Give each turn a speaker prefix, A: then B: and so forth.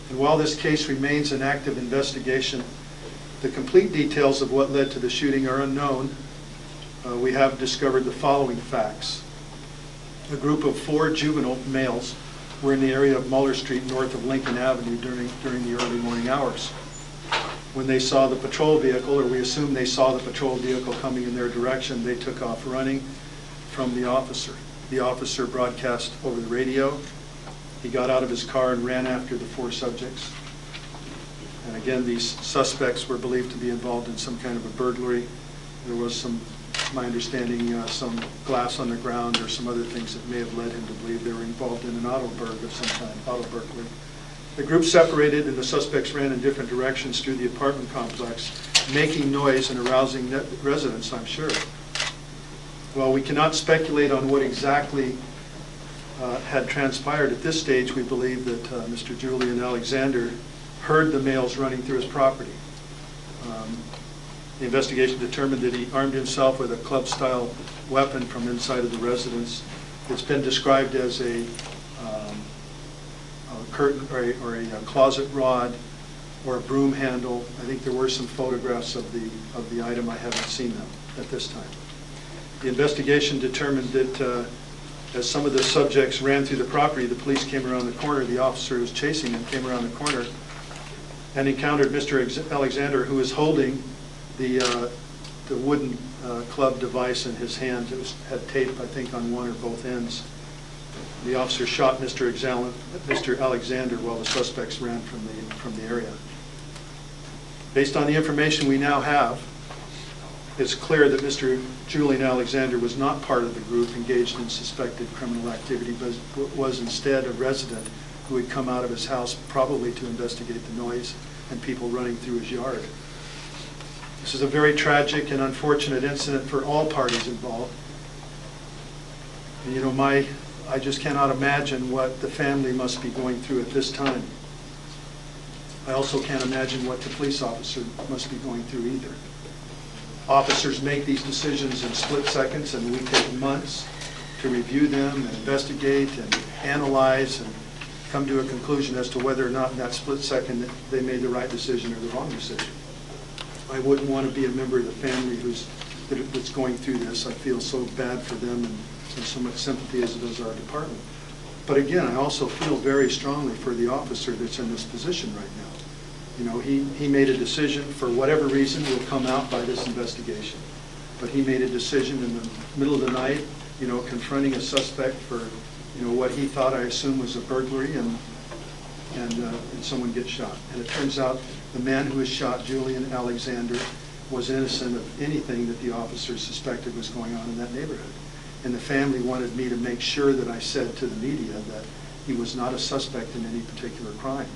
A: And while this case remains an active investigation, the complete details of what led to the shooting are unknown. We have discovered the following facts. A group of 4 juvenile males were in the area of Muller Street north of Lincoln Avenue during the early morning hours. When they saw the patrol vehicle, or we assume they saw the patrol vehicle coming in their direction, they took off running from the officer. The officer broadcast over the radio. He got out of his car and ran after the 4 subjects. And again, these suspects were believed to be involved in some kind of a burglary. There was some, my understanding, some glass on the ground or some other things that may have led him to believe they were involved in an auto burg of some kind, auto burglary. The group separated and the suspects ran in different directions through the apartment complex, making noise and arousing residents, I'm sure. While we cannot speculate on what exactly had transpired at this stage, we believe that Mr. Julian Alexander heard the males running through his property. The investigation determined that he armed himself with a club-style weapon from inside of the residence. It's been described as a curtain or a closet rod or a broom handle. I think there were some photographs of the item. I haven't seen them at this time. The investigation determined that as some of the subjects ran through the property, the police came around the corner. The officer who was chasing them came around the corner and encountered Mr. Alexander, who was holding the wooden club device in his hand. It had tape, I think, on one or both ends. The officer shot Mr. Alexander while the suspects ran from the area. Based on the information we now have, it's clear that Mr. Julian Alexander was not part of the group engaged in suspected criminal activity, but was instead a resident who had come out of his house probably to investigate the noise and people running through his yard. This is a very tragic and unfortunate incident for all parties involved. And, you know, I just cannot imagine what the family must be going through at this time. I also can't imagine what the police officer must be going through either. Officers make these decisions in split seconds, and we take months to review them and investigate and analyze and come to a conclusion as to whether or not in that split second they made the right decision or the wrong decision. I wouldn't want to be a member of the family that's going through this. I feel so bad for them and so much sympathy as does our department. But again, I also feel very strongly for the officer that's in this position right now. You know, he made a decision for whatever reason will come out by this investigation. But he made a decision in the middle of the night, you know, confronting a suspect for, you know, what he thought, I assume, was a burglary, and someone gets shot. And it turns out the man who was shot, Julian Alexander, was innocent of anything that the officers suspected was going on in that neighborhood. And the family wanted me to make sure that I said to the media that he was not a suspect in any particular crime.